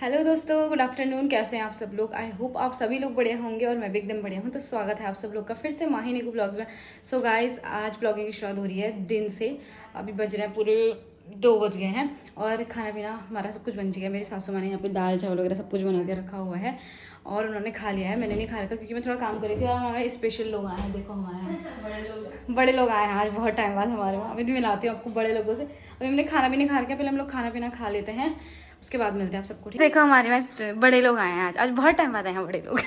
Hello दोस्तों, good afternoon. कैसे हैं आप सब लोग? आई होप आप सभी लोग बढ़िया होंगे और मैं भी एकदम बढ़िया हूँ। तो स्वागत है आप सब लोग का फिर से माहिनी को ब्लॉग में। सो गाइस, आज ब्लॉगिंग की शुरुआत हो रही है दिन से। अभी बज रहे हैं पूरे 2 बज गए हैं और खाना पीना हमारा सब कुछ बन चुका है। मेरी सासू माँ ने यहाँ पे दाल चावल वगैरह सब कुछ बना के रखा हुआ है और उन्होंने खा लिया है। मैंने नहीं खा रखा क्योंकि मैं थोड़ा काम कर रही थी और हमारे स्पेशल लोग आए हैं। देखो हमारे यहाँ बड़े लोग आए हैं आज बहुत टाइम बाद हमारे वहाँ। अभी तो मिलाती हूँ आपको बड़े लोगों से। अभी हमने खाना भी नहीं खा रखा, पहले हम लोग खाना पीना खा लेते हैं, उसके बाद मिलते हैं आप सबको। देखो हमारे पास बड़े लोग आए हैं आज बहुत टाइम बाद आए हैं बड़े लोग।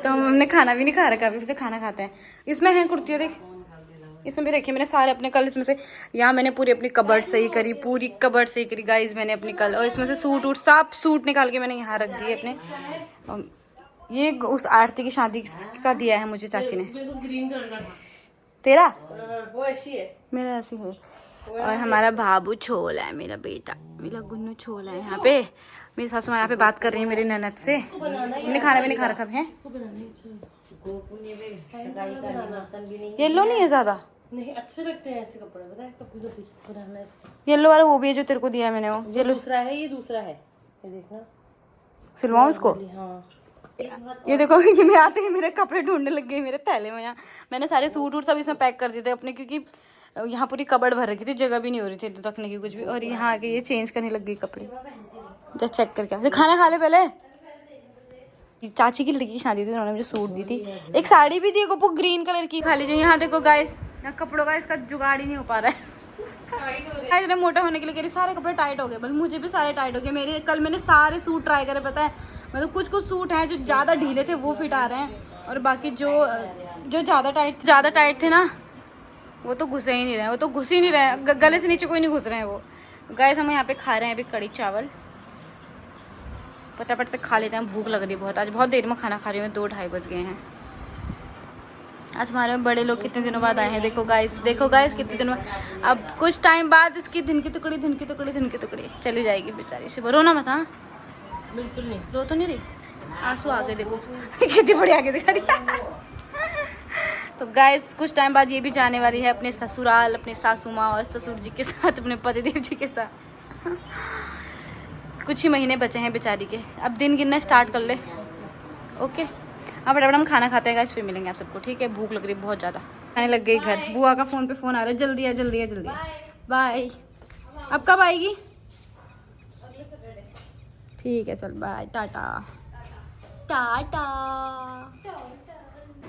तो हमने खाना भी नहीं खा रखा, अभी तो खाना खाते हैं। इसमें है कुर्तियाँ, देख इसमें भी रखी मैंने सारे अपने कल। इसमें से यहाँ मैंने पूरी अपनी कबर्ड सही करी, पूरी कबर्ड सही करी गाइज मैंने अपनी कल। और इसमें से सूट वूट सब सूट निकाल के मैंने यहाँ रख दिए अपने। ये उस आरती की शादी का दिया है मुझे चाची ने। तेरा वो ऐसी है, मेरा ऐसी है। और हमारा बाबू छोला है, मेरा बेटा, मेरा गुन्नू छोला है। यहाँ पे मेरी सासू माँ यहाँ पे बात कर रही है मेरी ननद से। हमने खाना भी नहीं खा रखा है। येलो नहीं है ज्यादा, नहीं अच्छे लगते हैं ऐसे कपड़े, पता है कभी बनाना इसको। येलो वाला वो भी है जो तेरे को दिया है मैंने, वो येलो दूसरा है, ये दूसरा है, ये देखना सिलवाऊं इसको। हाँ ये देखो ये मैं आते ही मेरे कपड़े ढूंढने लग गए मेरे थैले में। यहाँ मैंने सारे सूट वूट सब इसमें पैक कर दिए थे अपने, क्योंकि यहाँ पूरी कबर्ड भर रखी थी, जगह भी नहीं हो रही थी रखने की कुछ भी। और यहाँ आके ये चेंज करने लग गई कपड़े। जा चेक करके खाना खा ले पहले। चाची की लड़की की शादी थी, उन्होंने मुझे सूट दी थी, एक साड़ी भी दी गोपू ग्रीन कलर की। खा लीजिए। यहाँ देखो गाइस, यहाँ कपड़ों का इसका जुगाड़ ही नहीं हो पा रहा है। इतने मोटा होने के लिए कह रही, सारे कपड़े टाइट हो गए। बल मुझे भी सारे टाइट हो गए मेरे। कल मैंने सारे सूट ट्राई करे, पता है मतलब कुछ कुछ सूट हैं जो ज़्यादा ढीले थे वो फिट आ रहे हैं, और बाकी जो ज़्यादा टाइट थे ना वो तो घुसे ही नहीं रहे, वो तो घुस ही नहीं रहे, गले से नीचे कोई नहीं घुस रहे हैं वो। गाइस हम यहाँ पे खा रहे हैं अभी कड़ी चावल, फटाफट से खा लेते हैं, भूख लग रही है बहुत। आज बहुत देर में खाना खा रही हूँ, 2-2:30 बज गए हैं। आज हमारे बड़े लोग कितने दिनों बाद आए हैं। देखो गाइस कितने दिनों बाद। अब कुछ टाइम बाद इसकी धुन की टुकड़ी चली जाएगी बेचारी से। रोना मत, हाँ बिल्कुल नहीं, रो तो नहीं रही, आंसू आ गए देखो। कितनी बड़ी आगे दिखा रही है। तो गाइस कुछ टाइम बाद ये भी जाने वाली है अपने ससुराल, अपने सासू माँ और ससुर जी के साथ, अपने पतिदेव जी के साथ। कुछ ही महीने बचे हैं बेचारी के, अब दिन गिनना स्टार्ट कर ले। ओके अब फटाफट हम खाना खाते हैं गाइस, फिर मिलेंगे आप सबको, ठीक है? भूख लग रही है बहुत ज़्यादा। आने लग गई घर। बुआ का फ़ोन पे फ़ोन आ रहा है, जल्दी आ जल्दी आ जल्दी। बाय। अब कब आएगी? ठीक है चल बाय, टाटा टाटा।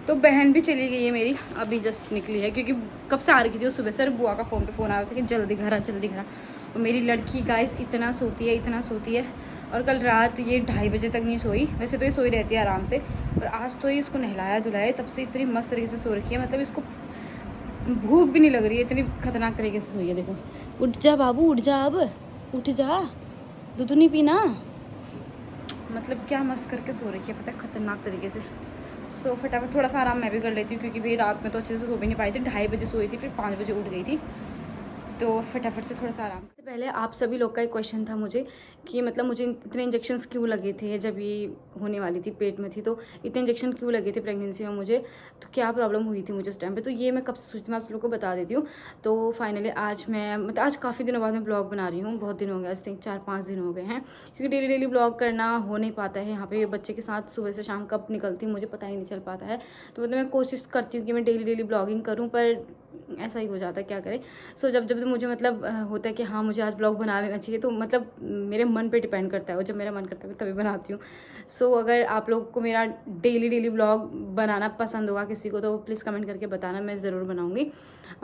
तो बहन भी चली गई है मेरी, अभी जस्ट निकली है, क्योंकि कब से आ रही थी वो सुबह से। बुआ का फ़ोन पे फ़ोन आ रहा था कि जल्दी घर आ जल्दी घर आ। और मेरी लड़की गाइस इतना सोती है। और कल रात ये 2:30 बजे तक नहीं सोई। वैसे तो ये सोई रहती है आराम से, और आज तो ये इसको नहलाया धुलाया तब से इतनी मस्त तरीके से सो रखी है, मतलब इसको भूख भी नहीं लग रही है, इतनी खतरनाक तरीके से सोई है। देखो, उठ जा बाबू, उठ जा, अब उठ जा, दूध नहीं पीना। मतलब क्या मस्त करके सो रखी है, पता है, खतरनाक तरीके से। सो फटाफट थोड़ा सा आराम मैं भी कर लेती हूँ, क्योंकि भाई रात में तो अच्छे से सो भी नहीं पाई थी। 2:30 बजे सोई थी, फिर 5 बजे उठ गई थी, तो फटाफट से थोड़ा सा आराम। से पहले आप सभी लोग का एक क्वेश्चन था मुझे कि मतलब मुझे इतने इंजेक्शंस क्यों लगे थे जब ये होने वाली थी, पेट में थी, तो इतने इंजेक्शन क्यों लगे थे प्रेगनेंसी में मुझे, तो क्या प्रॉब्लम हुई थी मुझे उस टाइम पे। तो ये मैं कब से सोचती हूँ, आप सब लोग को बता देती हूँ। तो फाइनली आज मैं मतलब आज काफ़ी दिनों बाद मैं ब्लॉग बना रही हूँ, बहुत दिन हो गए, आज 4-5 दिन हो गए हैं, क्योंकि डेली ब्लॉग करना हो नहीं पाता है। यहाँ पे बच्चे के साथ सुबह से शाम कब निकलती हूँ मुझे पता ही नहीं चल पाता है। तो मतलब मैं कोशिश करती हूँ कि मैं डेली ब्लॉगिंग करूँ, पर ऐसा ही हो जाता है, क्या करें। सो जब मुझे मतलब होता है कि हाँ मुझे आज ब्लॉग बना लेना चाहिए, तो मतलब मेरे मन पे डिपेंड करता है, और जब मेरा मन करता है तभी बनाती हूँ। सो अगर आप लोग को मेरा डेली ब्लॉग बनाना पसंद होगा किसी को, तो प्लीज़ कमेंट करके बताना, मैं ज़रूर बनाऊँगी,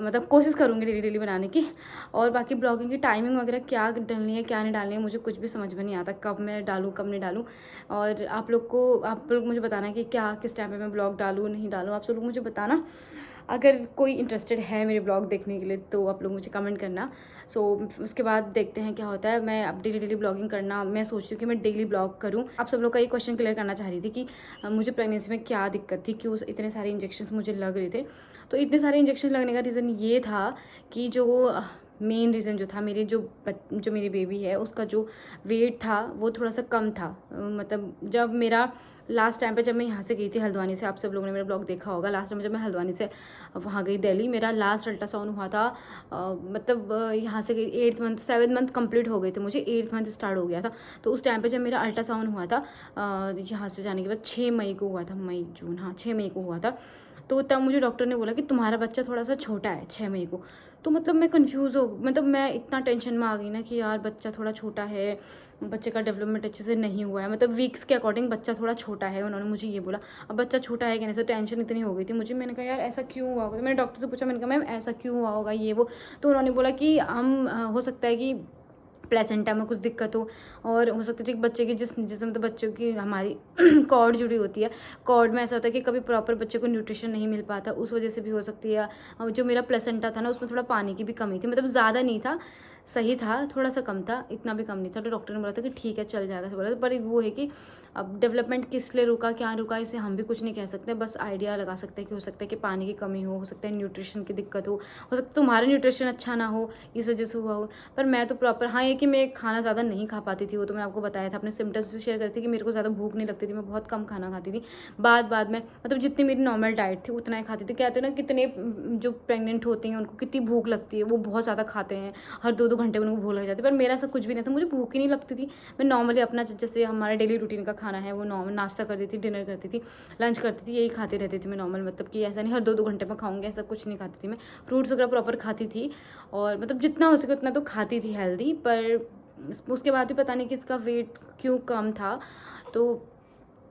मतलब कोशिश करूँगी डेली बनाने की। और बाकी ब्लॉगिंग की टाइमिंग वगैरह क्या डालनी है क्या नहीं डालनी है मुझे कुछ भी समझ में नहीं आता, कब मैं डालूँ कब नहीं डालूँ। और आप लोग मुझे बताना कि क्या किस टाइम पे मैं ब्लॉग डालूँ नहीं डालूँ, आप सब लोग मुझे बताना। अगर कोई इंटरेस्टेड है मेरे ब्लॉग देखने के लिए तो आप लोग मुझे कमेंट करना। सो उसके बाद देखते हैं क्या होता है। मैं अब डेली ब्लॉगिंग करना मैं सोच रही हूँ कि मैं डेली ब्लॉग करूँ। आप सब लोग का ये क्वेश्चन क्लियर करना चाह रही थी कि मुझे प्रेगनेंसी में क्या दिक्कत थी, क्यों इतने सारे इंजेक्शन मुझे लग रहे थे। तो इतने सारे इंजेक्शन लगने का रीज़न ये था कि जो मेन रीज़न जो था, मेरी जो मेरी बेबी है उसका जो वेट था वो थोड़ा सा कम था। मतलब जब मेरा लास्ट टाइम पे जब मैं यहाँ से गई थी हल्द्वानी से, आप सब लोगों ने मेरा ब्लॉग देखा होगा, लास्ट टाइम जब मैं हल्द्वानी से वहाँ गई दिल्ली, मेरा लास्ट अल्ट्रासाउंड हुआ था। मतलब यहाँ से गई 8th month 7th month complete हो गई थी, मुझे 8th मंथ स्टार्ट हो गया था। तो उस टाइम पे जब मेरा अल्ट्रासाउंड हुआ था यहाँ से जाने के बाद 6 मई को हुआ था, मई जून, हाँ 6 मई को हुआ था। तो तब मुझे डॉक्टर ने बोला कि तुम्हारा बच्चा थोड़ा सा छोटा है 6 मई को। तो मतलब मैं कंफ्यूज हो, मतलब मैं इतना टेंशन में आ गई ना कि यार बच्चा थोड़ा छोटा है, बच्चे का डेवलपमेंट अच्छे से नहीं हुआ है, मतलब वीक्स के अकॉर्डिंग बच्चा थोड़ा छोटा है, उन्होंने मुझे ये बोला। अब बच्चा छोटा है कहने से टेंशन इतनी हो गई थी मुझे, मैंने कहा यार ऐसा क्यों हुआ होगा। तो मैंने डॉक्टर से पूछा, मैंने कहा मैम ऐसा क्यों हुआ होगा ये वो। तो उन्होंने बोला कि हम हो सकता है कि प्लेसेंटा में कुछ दिक्कत हो, और हो सकता है कि बच्चे की जिसमें मतलब बच्चों की हमारी कॉर्ड जुड़ी होती है, कॉर्ड में ऐसा होता है कि कभी प्रॉपर बच्चे को न्यूट्रिशन नहीं मिल पाता, उस वजह से भी हो सकती है। जो मेरा प्लेसेंटा था ना उसमें थोड़ा पानी की भी कमी थी, मतलब ज़्यादा नहीं था, सही था, थोड़ा सा कम था, इतना भी कम नहीं था। तो डॉक्टर ने बोला था कि ठीक है चल जाएगा, बोला था। पर वो है कि अब डेवलपमेंट किस लिए रुका क्या रुका इसे हम भी कुछ नहीं कह सकते, बस आइडिया लगा सकते हैं कि हो सकता है कि पानी की कमी हो सकता है न्यूट्रिशन की दिक्कत हो सकता है तुम्हारा न्यूट्रिशन अच्छा ना हो इस वजह से हुआ हो। पर मैं तो प्रॉपर, हाँ ये कि मैं खाना ज़्यादा नहीं खा पाती थी, वो तो मैं आपको बताया था, अपने सिम्टम्स भी शेयर करती थी कि मेरे को ज़्यादा भूख नहीं लगती थी, मैं बहुत कम खाना खाती थी। बाद में मतलब जितनी मेरी नॉर्मल डाइट थी उतना ही खाती थी। कहते हैं ना कितने जो प्रेग्नेंट होती हैं उनको कितनी भूख लगती है, वो बहुत ज़्यादा खाते हैं, हर 2-2 घंटे उनको भूख लग जाती है। पर मेरा ऐसा कुछ भी नहीं था, मुझे भूख ही नहीं लगती थी। मैं नॉर्मली अपना जैसे हमारा डेली रूटीन का खाना है वो नॉर्मल नाश्ता करती थी, डिनर करती थी, लंच करती थी, यही खाती रहती थी मैं नॉर्मल। मतलब कि ऐसा नहीं हर 2-2 घंटे में खाऊंगी ऐसा कुछ नहीं खाती थी मैं। फ्रूट्स वगैरह प्रॉपर खाती थी, और मतलब जितना हो सके उतना तो खाती थी हेल्दी। पर उसके बाद भी पता नहीं कि इसका वेट क्यों कम था। तो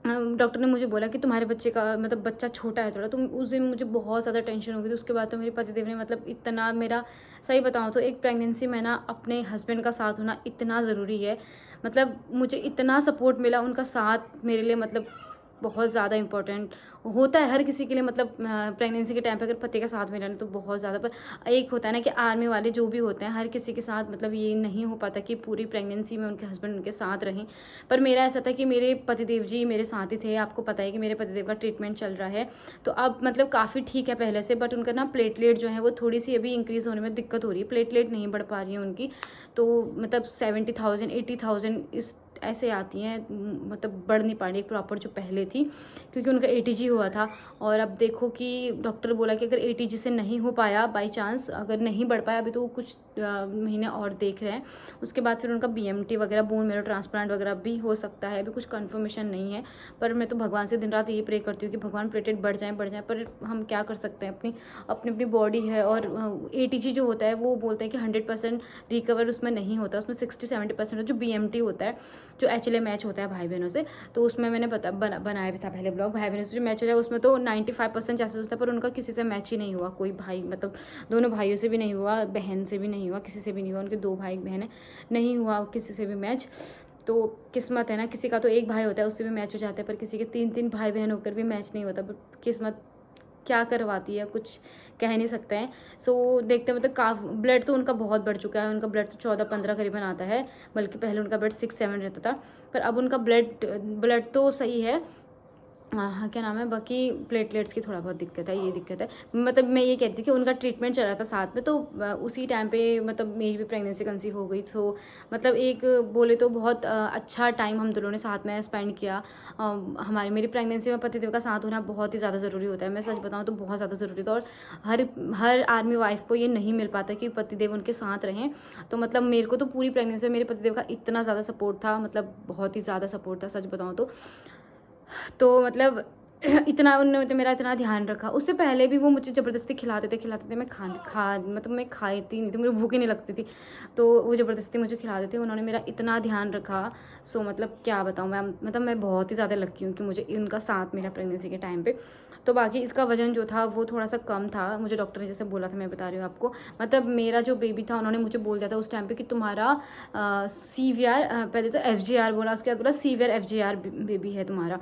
डॉक्टर ने मुझे बोला कि तुम्हारे बच्चे का मतलब बच्चा छोटा है थोड़ा। तो उस दिन मुझे बहुत ज़्यादा टेंशन हो गई थी। उसके बाद तो मेरे पतिदेव ने मतलब इतना मेरा, सही बताऊँ तो एक प्रेगनेंसी में ना अपने हस्बैंड का साथ होना इतना ज़रूरी है। मतलब मुझे इतना सपोर्ट मिला, उनका साथ मेरे लिए मतलब बहुत ज़्यादा इंपॉर्टेंट होता है हर किसी के लिए। मतलब प्रेगनेंसी के टाइम पे अगर पति का साथ मिला ना तो बहुत ज़्यादा। पर एक होता है ना कि आर्मी वाले जो भी होते हैं हर किसी के साथ मतलब ये नहीं हो पाता कि पूरी प्रेगनेंसी में उनके हस्बैंड उनके साथ रहें। पर मेरा ऐसा था कि मेरे पतिदेव जी मेरे साथ ही थे। आपको पता है कि मेरे पतिदेव का ट्रीटमेंट चल रहा है, तो अब मतलब काफ़ी ठीक है पहले से। बट उनका ना प्लेटलेट जो है वो थोड़ी सी अभी इंक्रीज़ होने में दिक्कत हो रही है, प्लेटलेट नहीं बढ़ पा रही है उनकी। तो मतलब 70,000 80,000 इस ऐसे आती हैं, मतलब बढ़ नहीं पा रही प्रॉपर जो पहले थी, क्योंकि उनका ATG हुआ था। और अब देखो कि डॉक्टर बोला कि अगर ATG से नहीं हो पाया, बाई चांस अगर नहीं बढ़ पाया, अभी तो वो कुछ महीने और देख रहे हैं, उसके बाद फिर उनका BMT वगैरह बोन मेरो ट्रांसप्लांट वगैरह भी हो सकता है। अभी कुछ कन्फर्मेशन नहीं है। पर मैं तो भगवान से दिन रात ये प्रे करती हूँ कि भगवान प्लेटलेट बढ़ जाए। पर हम क्या कर सकते हैं, अपनी अपनी बॉडी है। और ATG जो होता है वो बोलते हैं कि 100% रिकवर उसमें नहीं होता, उसमें 60-70% जो BMT होता है, जो HLA मैच होता है भाई बहनों से। तो उसमें मैंने बनाया भी था पहले ब्लॉग, भाई बहनों से जो मैच होता है उसमें तो 95% चांसेस होता है। पर उनका किसी से मैच ही नहीं हुआ, कोई भाई मतलब दोनों भाइयों से भी नहीं हुआ, बहन से भी नहीं हुआ, किसी से भी नहीं हुआ। उनके 2 भाई बहन है, नहीं हुआ किसी से भी मैच। तो किस्मत है ना, किसी का तो एक भाई होता है उससे भी मैच हो जाता है, पर किसी के 3-3 भाई बहन होकर भी मैच नहीं होता। बट किस्मत क्या करवाती है कुछ कह नहीं सकते हैं। सो देखते हैं, मतलब ब्लड तो उनका बहुत बढ़ चुका है। उनका ब्लड तो 14-15 करीबन आता है, बल्कि पहले उनका ब्लड 6-7 रहता था। पर अब उनका ब्लड तो सही है, हाँ क्या नाम है, बाकी प्लेटलेट्स की थोड़ा बहुत दिक्कत है, ये दिक्कत है। मतलब मैं ये कहती थी कि उनका ट्रीटमेंट चल रहा था साथ में, तो उसी टाइम पे मतलब मेरी भी प्रेगनेंसी कंसीव हो गई। तो मतलब एक बोले तो बहुत अच्छा टाइम हम दोनों ने साथ में स्पेंड किया। मेरी प्रेगनेंसी में पतिदेव का साथ होना बहुत ही ज़्यादा ज़रूरी होता है, मैं सच बताऊँ तो बहुत ज़्यादा ज़रूरी था। और हर आर्मी वाइफ को ये नहीं मिल पाता कि पतिदेव उनके साथ रहें। तो मतलब मेरे को तो पूरी प्रेगनेंसी में मेरे पतिदेव का इतना ज़्यादा सपोर्ट था, मतलब बहुत ही ज़्यादा सपोर्ट था सच बताऊँ तो मतलब इतना उन्होंने तो मेरा इतना ध्यान रखा। उससे पहले भी वो मुझे ज़बरदस्ती खिलाते थे। मैं मतलब मैं खाती नहीं थी, मुझे भूख ही नहीं लगती थी, तो वो ज़बरदस्ती मुझे खिलाते थे। उन्होंने मेरा इतना ध्यान रखा। सो मतलब क्या बताऊँ मैं, मतलब मैं बहुत ही ज़्यादा लकी हूँ कि मुझे उनका साथ मिला प्रेगनेंसी के टाइम पे। तो बाकी इसका वजन जो था वो थोड़ा सा कम था, मुझे डॉक्टर ने जैसे बोला था, मैं बता रही हूँ आपको। मतलब मेरा जो बेबी था उन्होंने मुझे बोल दिया था उस टाइम पे कि तुम्हारा CVR, पहले तो FGR बोला, उसके बाद बोला सीवियर FGR बेबी है तुम्हारा।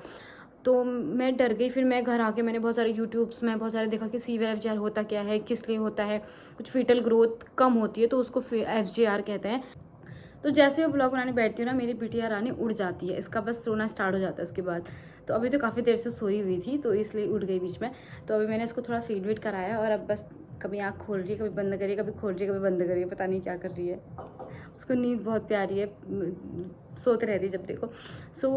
तो मैं डर गई। फिर मैं घर आके मैंने बहुत सारे यूट्यूब्स में बहुत सारे देखा कि सीवियर FGR होता क्या है, किस लिए होता है। कुछ फीटल ग्रोथ कम होती है तो उसको FGR कहते हैं। तो जैसे वो ब्लॉग बनाने बैठती हूँ ना, मेरी बिटिया रानी उड़ जाती है, इसका बस रोना स्टार्ट हो जाता है उसके बाद। तो अभी तो काफ़ी देर से सोई हुई थी तो इसलिए उड़ गई बीच में। तो अभी मैंने इसको थोड़ा फीड वीड कराया और अब बस कभी आँख खोल रही है, कभी बंद कर रही है, कभी खोल रही है, कभी बंद कर रही है, पता नहीं क्या कर रही है। उसको नींद बहुत प्यारी है, सोते रहती है जब देखो। सो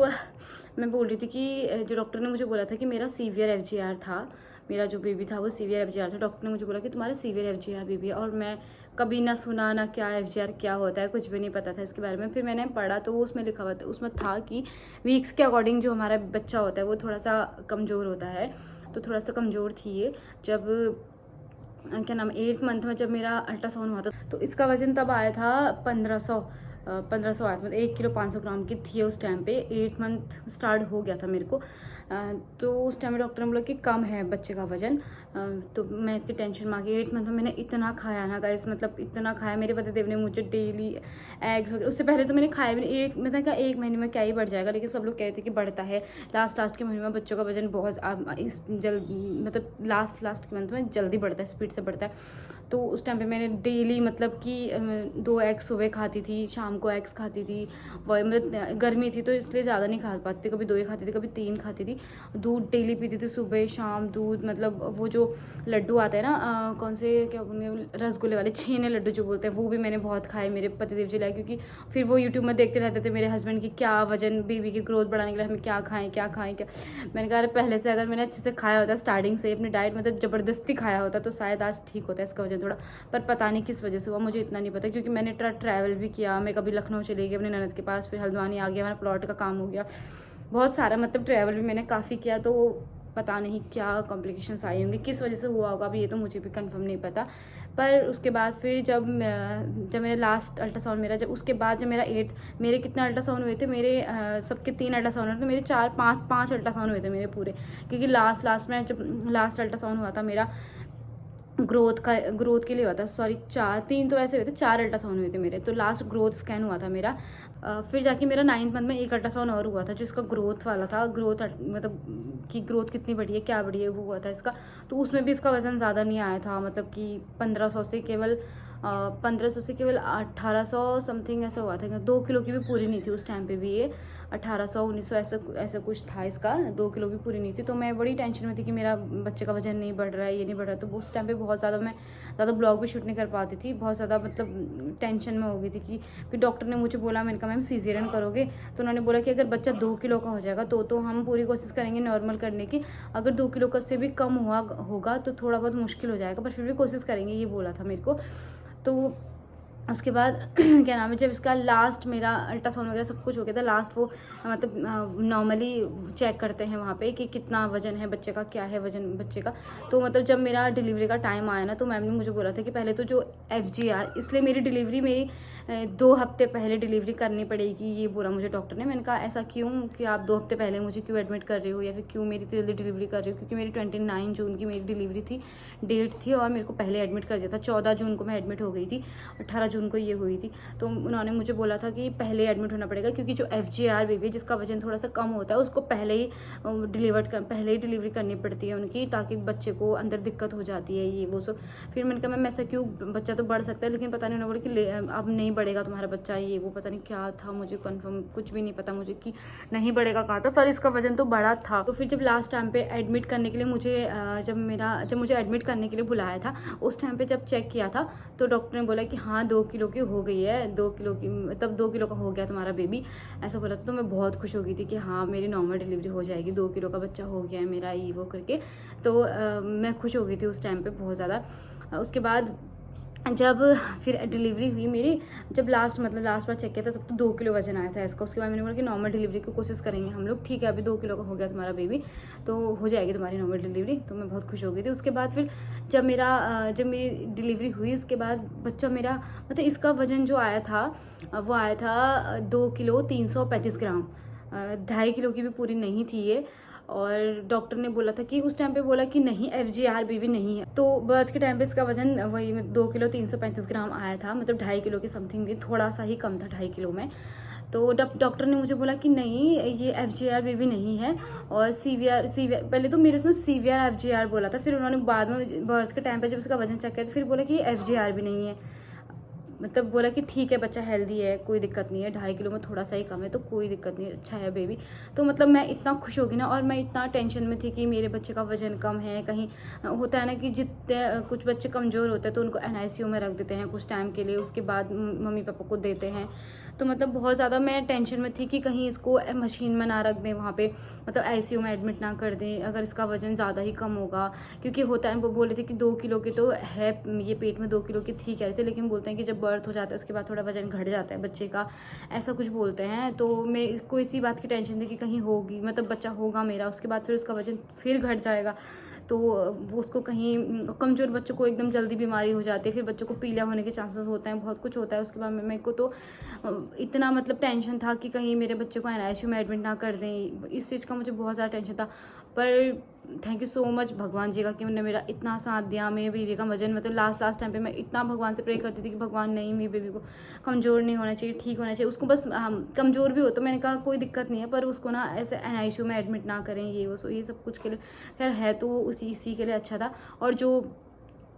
मैं बोल रही थी कि जो डॉक्टर ने मुझे बोला था कि मेरा सीवियर FGR था, मेरा जो बेबी था वो सीवियर FGR था। डॉक्टर ने मुझे बोला कि तुम्हारा सीवियर FGR बेबी है, और मैं कभी ना सुना ना क्या FGR क्या होता है, कुछ भी नहीं पता था इसके बारे में। फिर मैंने पढ़ा तो वो उसमें लिखा हुआ था, उसमें था कि वीक्स के अकॉर्डिंग जो हमारा बच्चा होता है वो थोड़ा सा कमज़ोर होता है। तो थोड़ा सा कमज़ोर थी ये। जब क्या नाम 8 मंथ में जब मेरा अल्ट्रासाउंड हुआ था तो इसका वजन तब आया था 1500 आया था, मतलब 1 किलो 500 ग्राम की थी उस टाइम पे। 8 मंथ स्टार्ट हो गया था मेरे को। तो उस टाइम में डॉक्टर ने बोला कि कम है बच्चे का वजन। तो मैं इतनी टेंशन में आ गई। 8 मंथ में मैंने इतना खाया ना गाइस, मतलब इतना खाया। मेरे पतिदेव ने मुझे डेली एग्स वगैरह, उससे पहले तो मैंने खाया भी नहीं। मैंने कहा 1 महीने में क्या ही बढ़ जाएगा, लेकिन सब लोग कहते कि बढ़ता है। लास्ट के महीने में बच्चों का वजन बहुत मतलब लास्ट के मंथ में जल्दी बढ़ता है, स्पीड से बढ़ता है। तो उस टाइम पे मैंने डेली मतलब कि 2 एग्स सुबह खाती थी, शाम को एग्स खाती थी। वही मतलब गर्मी थी तो इसलिए ज़्यादा नहीं खा पाती थी, कभी 2 ही खाती थी, कभी 3 खाती थी। दूध डेली पीती थी, सुबह शाम दूध। मतलब वो जो लड्डू आते हैं ना, कौन से क्या बोलेंगे, रसगुल्ले वाले छेने लड्डू जो बोलते हैं, वो भी मैंने बहुत खाए, मेरे पतिदेव जी लाए। क्योंकि फिर वो यूट्यूब में देखते रहते थे मेरे हस्बैंड की क्या वजन बेबी की ग्रोथ बढ़ाने के लिए हमें क्या खाएं क्या। मैंने कहा पहले से अगर मैंने अच्छे से खाया होता, स्टार्टिंग से अपनी डाइट मतलब ज़बरदस्ती खाया होता, तो शायद आज ठीक होता है इसका वजन थोड़ा। पर पता नहीं किस वजह से हुआ, मुझे इतना नहीं पता। क्योंकि मैंने ट्रैवल भी किया, मैं कभी लखनऊ चली गई अपनी ननद के पास, फिर हल्द्वानी आ गया, हमारा प्लॉट का काम हो गया, बहुत सारा मतलब ट्रैवल भी मैंने काफ़ी किया। तो पता नहीं क्या कॉम्प्लिकेशंस आई होंगी, किस वजह से हुआ होगा, अभी ये तो मुझे भी कंफर्म नहीं पता। पर उसके बाद फिर जब मेरा लास्ट अल्ट्रासाउंड मेरा, जब उसके बाद जब मेरे कितने अल्ट्रासाउंड हुए थे, मेरे सबके 3 अल्ट्रासाउंड हुए थे, मेरे 4-5 अल्ट्रासाउंड हुए थे मेरे पूरे। क्योंकि लास्ट में जब लास्ट अल्ट्रासाउंड हुआ था मेरा ग्रोथ के लिए हुआ था, सॉरी 3 तो ऐसे हुए थे, 4 अल्ट्रासाउंड हुए थे मेरे। तो लास्ट ग्रोथ स्कैन हुआ था मेरा। फिर जाके मेरा 9th मंथ में एक अल्ट्रासाउंड और हुआ था, जो इसका ग्रोथ वाला था। ग्रोथ मतलब कि ग्रोथ कितनी बड़ी है क्या बड़ी है वो हुआ था इसका। तो उसमें भी इसका वजन ज़्यादा नहीं आया था, मतलब कि 1500 से केवल 1800 समथिंग ऐसा हुआ था। 2 किलो की भी पूरी नहीं थी उस टाइम पे भी, ये 1800-1900 ऐसा कुछ था इसका। 2 किलो भी पूरी नहीं थी। तो मैं बड़ी टेंशन में थी कि मेरा बच्चे का वजन नहीं बढ़ रहा है, ये नहीं बढ़ रहा है। तो उस टाइम पे बहुत ज़्यादा मैं ब्लॉग भी शूट नहीं कर पाती थी, बहुत ज़्यादा मतलब टेंशन में हो गई थी। कि फिर डॉक्टर ने मुझे बोला, मैंने कहा मैम सीजेरियन करोगे? तो उन्होंने बोला कि अगर बच्चा 2 किलो का हो जाएगा तो हम पूरी कोशिश करेंगे नॉर्मल करने की। अगर 2 किलो का से भी कम होगा तो थोड़ा बहुत मुश्किल हो जाएगा, पर फिर भी कोशिश करेंगे, ये बोला था मेरे को। तो उसके बाद क्या नाम है, जब इसका लास्ट मेरा अल्ट्रासाउंड वगैरह सब कुछ हो गया था, लास्ट वो मतलब नॉर्मली चेक करते हैं वहाँ पे कि कितना वजन है बच्चे का, क्या है वजन बच्चे का। तो मतलब जब मेरा डिलीवरी का टाइम आया ना, तो मैम ने मुझे बोला था कि पहले तो जो FGR, इसलिए मेरी डिलीवरी मेरी 2 हफ्ते पहले डिलीवरी करनी पड़ेगी, ये बोला मुझे डॉक्टर ने। मैंने कहा ऐसा क्यों कि आप 2 हफ्ते पहले मुझे क्यों एडमिट कर रहे हो, या फिर क्यों मेरी जल्दी डिलीवरी कर रही हो? क्योंकि मेरी 29 जून की मेरी डिलीवरी थी, डेट थी, और मेरे को पहले एडमिट कर दिया था। 14 जून को मैं एडमिट हो गई थी, 18 जून को ये हुई थी। तो उन्होंने मुझे बोला था कि पहले एडमिट होना पड़ेगा, क्योंकि जो FGR बेबी जिसका वजन थोड़ा सा कम होता है उसको पहले ही डिलीवरी करनी पड़ती है उनकी, ताकि बच्चे को अंदर दिक्कत हो जाती है ये वो सब। फिर मैंने कहा मैम ऐसा क्यों, बच्चा तो बढ़ सकता है, लेकिन पता नहीं, उन्होंने बोला कि अब नहीं बढ़ेगा तुम्हारा बच्चा, ये वो पता नहीं क्या था, मुझे कंफर्म कुछ भी नहीं पता मुझे कि नहीं बढ़ेगा कहा था, पर इसका वजन तो बड़ा था। तो फिर जब लास्ट टाइम पे एडमिट करने के लिए मुझे जब मुझे एडमिट करने के लिए बुलाया था, उस टाइम पे जब चेक किया था तो डॉक्टर ने बोला कि हाँ 2 किलो की हो गई है, 2 किलो की मतलब 2 किलो का हो गया तुम्हारा बेबी, ऐसा बोला था। तो मैं बहुत खुश हो गई थी कि हाँ मेरी नॉर्मल डिलीवरी हो जाएगी, 2 किलो का बच्चा हो गया है मेरा, ये वो करके। तो मैं खुश हो गई थी उस टाइम पे बहुत ज़्यादा। उसके बाद जब फिर डिलीवरी हुई मेरी, जब लास्ट बार चेक किया था तब तो 2 किलो वजन आया था इसका। उसके बाद मैंने बोला कि नॉर्मल डिलीवरी की कोशिश करेंगे हम लोग, ठीक है अभी 2 किलो का हो गया तुम्हारा बेबी, तो हो जाएगी तुम्हारी नॉर्मल डिलीवरी। तो मैं बहुत खुश हो गई थी। उसके बाद फिर जब मेरी डिलीवरी हुई, उसके बाद बच्चा मेरा मतलब इसका वजन जो आया था वो आया था 2 किलो 335 ग्राम, 2.5 किलो की भी पूरी नहीं थी ये। और डॉक्टर ने बोला था कि उस टाइम पे बोला कि नहीं FGR बेबी नहीं है। तो बर्थ के टाइम पे इसका वजन वही 2 किलो 335 ग्राम आया था, मतलब 2.5 किलो की समथिंग भी, थोड़ा सा ही कम था 2.5 किलो में। तो डॉक्टर ने मुझे बोला कि नहीं ये FGR बेबी नहीं है, और सीवियर पहले तो मेरे इसमें सीवियर FGR बोला था, फिर उन्होंने बाद में बर्थ के टाइम पे जब इसका वजन चेक किया तो फिर बोला कि FGR भी नहीं है। मतलब बोला कि ठीक है बच्चा हेल्दी है, कोई दिक्कत नहीं है, 2.5 किलो में थोड़ा सा ही कम है तो कोई दिक्कत नहीं है, अच्छा है बेबी। तो मतलब मैं इतना खुश हो गई ना, और मैं इतना टेंशन में थी कि मेरे बच्चे का वजन कम है, कहीं होता है ना कि जितने कुछ बच्चे कमज़ोर होते हैं तो उनको NICU में रख देते हैं कुछ टाइम के लिए, उसके बाद मम्मी पापा को देते हैं। तो मतलब बहुत ज़्यादा मैं टेंशन में थी कि कहीं इसको मशीन में ना रख दें वहाँ पे, मतलब ICU में एडमिट ना कर दें अगर इसका वजन ज़्यादा ही कम होगा। क्योंकि होता है, वो बोल रहे थे कि 2 किलो के तो है, ये पेट में 2 किलो की थी कह रहे थे, लेकिन बोलते हैं कि जब बर्थ हो जाता है उसके बाद थोड़ा वजन घट जाता है बच्चे का, ऐसा कुछ बोलते हैं। तो मैं इसको इसी बात की टेंशन थी कि कहीं होगी, मतलब बच्चा होगा मेरा, उसके बाद फिर उसका वजन फिर घट जाएगा तो वो उसको कहीं, कमज़ोर बच्चों को एकदम जल्दी बीमारी हो जाती है, फिर बच्चों को पीला होने के चांसेस होते हैं, बहुत कुछ होता है। उसके बाद में मेरे को तो इतना मतलब टेंशन था कि कहीं मेरे बच्चे को NICU में एडमिट ना कर दें, इस चीज़ का मुझे बहुत ज़्यादा टेंशन था। पर थैंक यू सो मच भगवान जी का कि उन्होंने मेरा इतना साथ दिया। मेरे बेबी का वजन मतलब लास्ट टाइम पे मैं इतना भगवान से प्रे करती थी कि भगवान नहीं, मेरे बेबी को कमज़ोर नहीं होना चाहिए, ठीक होना चाहिए, उसको बस कमज़ोर भी हो तो मैंने कहा कोई दिक्कत नहीं है, पर उसको ना ऐसे NICU में एडमिट ना करें, ये वो सो ये सब कुछ के लिए खैर है तो इसी के लिए अच्छा था, और जो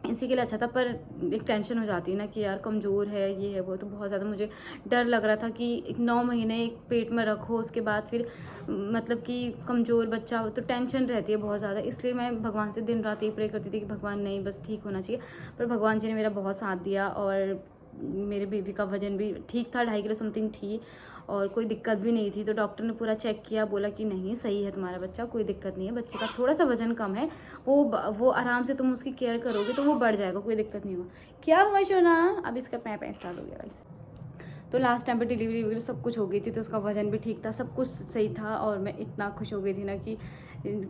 इसी के लिए अच्छा था। पर एक टेंशन हो जाती है ना कि यार कमज़ोर है, ये है वो, तो बहुत ज़्यादा मुझे डर लग रहा था कि 9 महीने एक पेट में रखो, उसके बाद फिर मतलब कि कमज़ोर बच्चा हो तो टेंशन रहती है बहुत ज़्यादा। इसलिए मैं भगवान से दिन रात ये प्रे करती थी कि भगवान नहीं, बस ठीक होना चाहिए। पर भगवान जी ने मेरा बहुत साथ दिया, और मेरे बेबी का वजन भी ठीक था, 2.5 किलो समथिंग थी, और कोई दिक्कत भी नहीं थी। तो डॉक्टर ने पूरा चेक किया, बोला कि नहीं सही है तुम्हारा बच्चा, कोई दिक्कत नहीं है, बच्चे का थोड़ा सा वजन कम है, वो आराम से तुम उसकी केयर करोगे तो वो बढ़ जाएगा, कोई दिक्कत नहीं होगा। क्या हुआ शोना? अब इसका पैं स्टार्ट हो गया गाइस। तो लास्ट टाइम पे डिलीवरी वगैरह सब कुछ हो गई थी, तो उसका वजन भी ठीक था, सब कुछ सही था, और मैं इतना खुश हो गई थी ना कि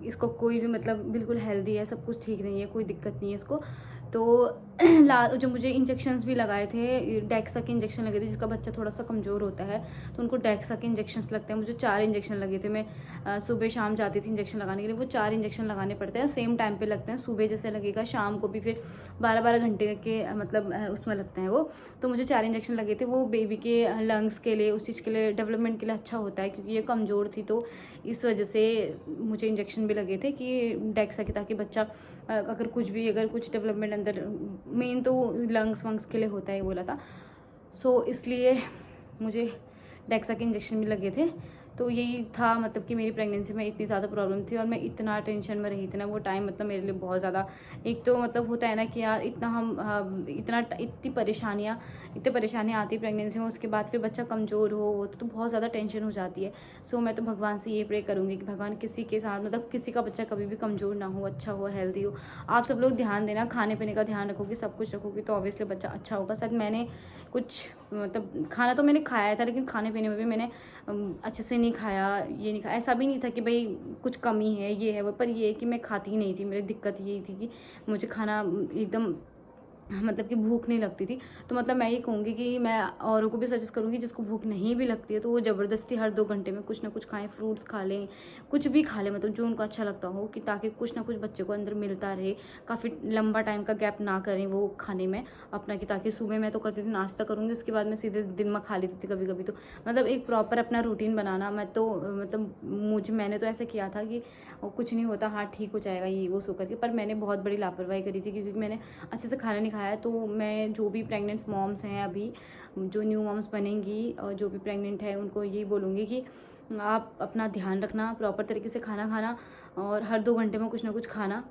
इसको कोई भी मतलब बिल्कुल हेल्दी है, सब कुछ ठीक नहीं है, कोई दिक्कत नहीं है इसको। तो जो मुझे इंजेक्शंस भी लगाए थे, डेक्सा के इंजेक्शन लगे थे, जिसका बच्चा थोड़ा सा कमज़ोर होता है तो उनको डेक्सा के इंजेक्शंस लगते हैं। मुझे 4 इंजेक्शन लगे थे, मैं सुबह शाम जाती थी इंजेक्शन लगाने के लिए। वो 4 इंजेक्शन लगाने पड़ते हैं, सेम टाइम पे लगते हैं, सुबह जैसे लगेगा शाम को भी फिर 12-12 घंटे के मतलब उसमें लगते हैं वो। तो मुझे 4 इंजेक्शन लगे थे, वो बेबी के लंग्स के लिए, उस चीज़ के लिए, डेवलपमेंट के लिए अच्छा होता है, क्योंकि ये कमज़ोर थी तो इस वजह से मुझे इंजेक्शन भी लगे थे कि डेक्सा के, ताकि बच्चा अगर कुछ डेवलपमेंट अंदर, मेन तो लंग्स वंग्स के लिए होता है बोला था। सो इसलिए मुझे डेक्सा के इंजेक्शन भी लगे थे। तो यही था मतलब कि मेरी प्रेगनेंसी में इतनी ज़्यादा प्रॉब्लम थी, और मैं इतना टेंशन में रही थी ना वो टाइम, मतलब मेरे लिए बहुत ज़्यादा, एक तो मतलब होता है ना कि यार इतनी परेशानियाँ आती प्रेगनेंसी में, उसके बाद फिर बच्चा कमज़ोर हो तो बहुत ज़्यादा टेंशन हो जाती है। सो मैं तो भगवान से ये प्रे करूँगी कि भगवान किसी के साथ, मतलब किसी का बच्चा कभी भी कमज़ोर ना हो, अच्छा हो, हेल्दी हो। आप सब लोग ध्यान देना, खाने पीने का ध्यान रखोगे, सब कुछ रखोगे तो ऑब्वियसली बच्चा अच्छा होगा। शायद मैंने कुछ मतलब खाना तो मैंने खाया था, लेकिन खाने पीने में भी मैंने अच्छे से नहीं खाया, ये नहीं खाया, ऐसा भी नहीं था कि भाई कुछ कमी है, ये है वो, पर ये है कि मैं खाती ही नहीं थी। मेरी दिक्कत यही थी कि मुझे खाना एकदम मतलब कि भूख नहीं लगती थी। तो मतलब मैं ये कहूँगी कि मैं औरों को भी सजेस्ट करूँगी, जिसको भूख नहीं भी लगती है तो वो ज़बरदस्ती हर 2 घंटे में कुछ ना कुछ खाएं, फ्रूट्स खा लें, कुछ भी खा लें, मतलब जो उनको अच्छा लगता हो, कि ताकि कुछ ना कुछ बच्चे को अंदर मिलता रहे, काफ़ी लंबा टाइम का गैप ना करें वो खाने में अपना, कि ताकि सुबह मैं तो करती थी नाश्ता करूँगी, उसके बाद मैं सीधे दिन में खा लेती थी कभी कभी। तो मतलब एक प्रॉपर अपना रूटीन बनाना, मैं तो मतलब मैंने तो ऐसा किया था कि कुछ नहीं होता, हाँ ठीक हो जाएगा ये वो सो करके, पर मैंने बहुत बड़ी लापरवाही करी थी, क्योंकि मैंने अच्छे से खाना नहीं खाया। तो मैं जो भी प्रेग्नेंट मॉम्स हैं, अभी जो न्यू मॉम्स बनेंगी और जो भी प्रेग्नेंट है, उनको यही बोलूँगी कि आप अपना ध्यान रखना, प्रॉपर तरीके से खाना खाना, और हर 2 घंटे में कुछ ना कुछ खाना,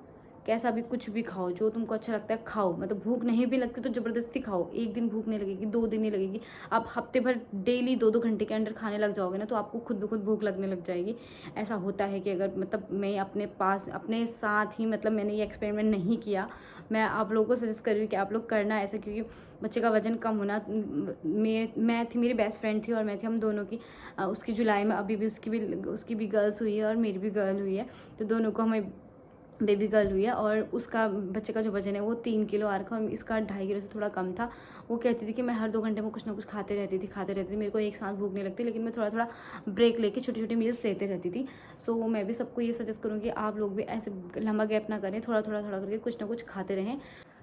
कैसा भी कुछ भी खाओ, जो तुमको अच्छा लगता है खाओ। मतलब भूख नहीं भी लगती तो ज़बरदस्ती खाओ, 1 दिन भूख नहीं लगेगी, 2 दिन नहीं लगेगी, आप हफ्ते भर डेली 2-2 घंटे के अंदर खाने लग जाओगे ना, तो आपको खुद ब खुद भूख लगने लग जाएगी। ऐसा होता है कि अगर मतलब मैं अपने साथ ही, मतलब मैंने ये एक्सपेरिमेंट नहीं किया, मैं आप लोगों को सजेस्ट कर रही हूँ कि आप लोग करना ऐसा, क्योंकि बच्चे का वजन कम होना, मैं थी, मेरी बेस्ट फ्रेंड थी और मैं थी, हम दोनों की उसकी जुलाई में अभी भी उसकी भी गर्ल्स हुई है और मेरी भी गर्ल हुई है, तो दोनों को हमें बेबी गर्ल हुई है। और उसका बच्चे का जो वजन है वो 3 किलो आ रखा, और इसका 2.5 किलो से थोड़ा कम था। वो कहती थी कि मैं हर 2 घंटे में कुछ ना कुछ खाते रहती थी, मेरे को एक साथ भूख नहीं लगती, लेकिन मैं थोड़ा थोड़ा ब्रेक लेके छोटी छोटी मील्स लेते रहती थी। सो मैं भी सबको ये सजेस्ट करूँगी आप लोग भी ऐसे लंबा गैप ना करें, थोड़ा थोड़ा करके कुछ ना कुछ खाते रहें।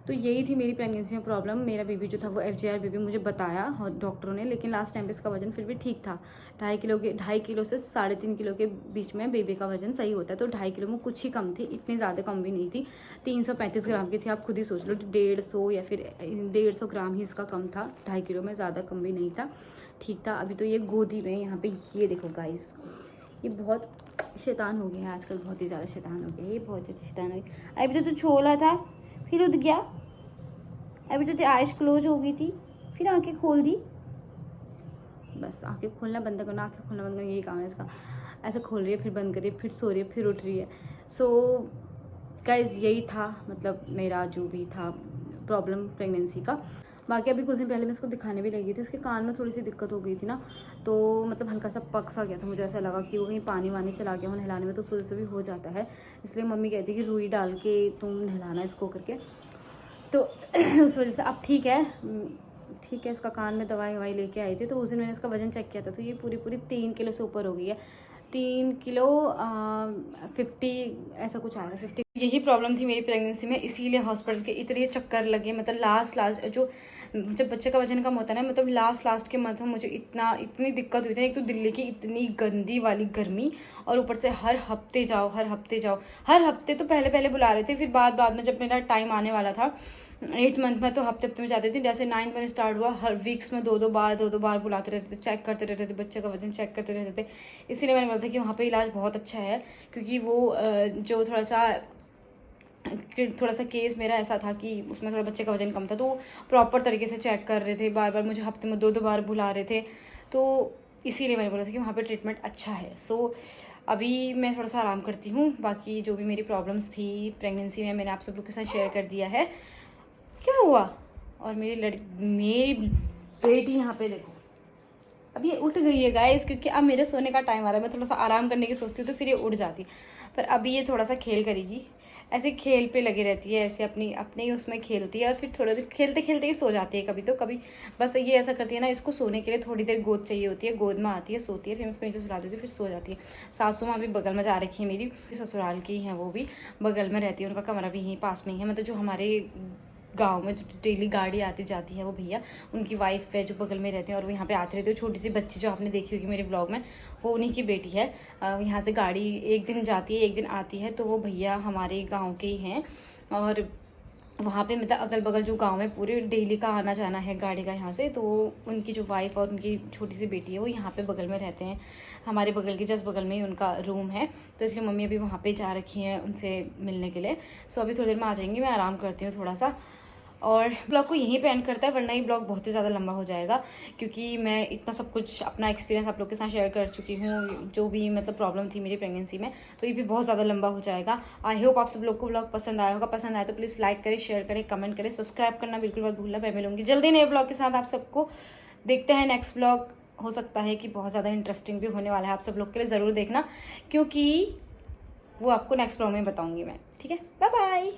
तो यही थी मेरी प्रेगनेंसी में प्रॉब्लम। मेरा बेबी जो था वो FGR बेबी मुझे बताया डॉक्टरों ने, लेकिन लास्ट टाइम पे इसका वजन फिर भी ठीक था। 2.5 किलो से 3.5 किलो के बीच में बेबी का वजन सही होता है। तो 2.5 किलो में कुछ ही कम थी, इतनी ज़्यादा कम भी नहीं थी। 335 ग्राम की थी। आप खुद ही सोच लो, 150 या फिर 150 ग्राम ही इसका कम था। 2.5 किलो में ज़्यादा कम भी नहीं था, ठीक था। अभी तो ये गोदी में यहाँ पे ये देखो गाइस, ये बहुत शैतान हो गया है आजकल, बहुत ही ज़्यादा शैतान हो गया है, ये बहुत ज़्यादा शैतान हो गया। अभी तो तू छोला था, फिर उठ गया। अभी तो तेरी आइज क्लोज हो गई थी, फिर आंखें खोल दी। बस आंखें खोलना बंद करना, आंखें खोलना बंद करना, यही काम है इसका। ऐसे खोल रही है, फिर बंद कर रही है, फिर सो रही है, फिर उठ रही है। सो गाइस यही था मतलब मेरा जो भी था प्रॉब्लम प्रेगनेंसी का। बाकी अभी कुछ दिन पहले मैं इसको दिखाने भी लगी थी, इसके कान में थोड़ी सी दिक्कत हो गई थी ना, तो मतलब हल्का सा पक सा गया था। मुझे ऐसा लगा कि वो कहीं पानी वानी चला गया हो नहलाने में, तो उस वजह से भी हो जाता है। इसलिए मम्मी कहती है कि रुई डाल के तुम नहलाना इसको करके, तो उस वजह से अब ठीक है। ठीक है, इसका कान में दवाई ववाई लेके आई थी, तो उस दिन मैंने इसका वजन चेक किया था, तो ये पूरी 3 किलो से ऊपर हो गई है। 3 किलो 50 ऐसा कुछ आया था, 50। यही प्रॉब्लम थी मेरी प्रेगनेंसी में, इसीलिए हॉस्पिटल के इतने चक्कर लगे। मतलब लास्ट जो जब बच्चे का वजन कम होता है ना, मतलब लास्ट के मंथ में मुझे इतनी दिक्कत हुई थी। एक तो दिल्ली की इतनी गंदी वाली गर्मी, और ऊपर से हर हफ्ते जाओ। हर हफ्ते तो पहले बुला रहे थे, फिर बाद में जब मेरा टाइम आने वाला था 8 मंथ में, तो हफ्ते में जाती थी। जैसे 9 मंथ स्टार्ट हुआ, हर वीक्स में दो बार बुलाते रहते थे, चेक करते रहते थे, बच्चे का वजन चेक करते रहते थे। इसीलिए मैंने बोला था कि वहाँ पे इलाज बहुत अच्छा है, क्योंकि वो जो थोड़ा सा केस मेरा ऐसा था कि उसमें थोड़ा बच्चे का वजन कम था, तो प्रॉपर तरीके से चेक कर रहे थे, बार मुझे हफ्ते में 2 बार बुला रहे थे। तो इसीलिए मैंने बोला था कि वहाँ पे ट्रीटमेंट अच्छा है। सो अभी मैं थोड़ा सा आराम करती हूँ। बाकी जो भी मेरी प्रॉब्लम्स थी प्रेगनेंसी में, मैंने आप सब लोग के साथ शेयर कर दिया है। क्या हुआ? और मेरी बेटी यहाँ पे देखो, अब ये उठ गई है गाइस, क्योंकि अब मेरे सोने का टाइम आ रहा है। मैं थोड़ा सा आराम करने की सोचती हूँ, तो फिर ये उठ जाती, पर अभी ये थोड़ा सा खेल करेगी। ऐसे खेल पे लगी रहती है, ऐसे अपने ही उसमें खेलती है, और फिर थोड़ा देर खेलते ही सो जाती है कभी तो कभी। बस ये ऐसा करती है ना, इसको सोने के लिए थोड़ी देर गोद चाहिए होती है, गोद में आती है, सोती है, फिर उसको नीचे सुला देती है, फिर सो जाती है। सासू माँ भी बगल में जा रखी है मेरी, ससुराल की हैं, वो भी बगल में रहती है, उनका कमरा भी यहीं पास में ही है। मतलब जो हमारे गांव में जो डेली गाड़ी आती जाती है, वो भैया उनकी वाइफ है जो बगल में रहते हैं, और वो यहाँ पे आते रहते हैं। छोटी सी बच्ची जो आपने देखी होगी मेरे व्लॉग में, वो उन्हीं की बेटी है। यहाँ से गाड़ी एक दिन जाती है, एक दिन आती है, तो वो भैया हमारे गांव के ही हैं। और वहाँ पे मतलब अगल बगल जो गांव है पूरे डेली का आना जाना है गाड़ी का यहाँ से। तो उनकी जो वाइफ और उनकी छोटी सी बेटी है, वो यहाँ पे बगल में रहते हैं। हमारे बगल के जस्ट बगल में ही उनका रूम है, तो इसलिए मम्मी अभी वहाँ पे जा रखी हैं उनसे मिलने के लिए। सो अभी थोड़ी देर में आ जाएंगी, मैं आराम करती हूँ थोड़ा सा, और ब्लॉग को यहीं पे एंड करता है, वरना ये ब्लॉग बहुत ही ज़्यादा लंबा हो जाएगा, क्योंकि मैं इतना सब कुछ अपना एक्सपीरियंस आप लोग के साथ शेयर कर चुकी हूँ, जो भी मतलब प्रॉब्लम थी मेरी प्रेगनेंसी में। तो ये भी बहुत ज़्यादा लंबा हो जाएगा। आई होप आप सब लोग को ब्लॉग पसंद आया होगा। पसंद आया तो प्लीज़ लाइक करें, शेयर करें, कमेंट करें, सब्सक्राइब करना बिल्कुल मत भूलना। मैं मिलूंगी जल्दी नए ब्लॉग के साथ आप सबको। देखते हैं नेक्स्ट ब्लॉग, हो सकता है कि बहुत ज़्यादा इंटरेस्टिंग भी होने वाला है, आप सब लोग के लिए ज़रूर देखना, क्योंकि वो आपको नेक्स्ट ब्लॉग में बताऊँगी मैं। ठीक है, बाय बाय।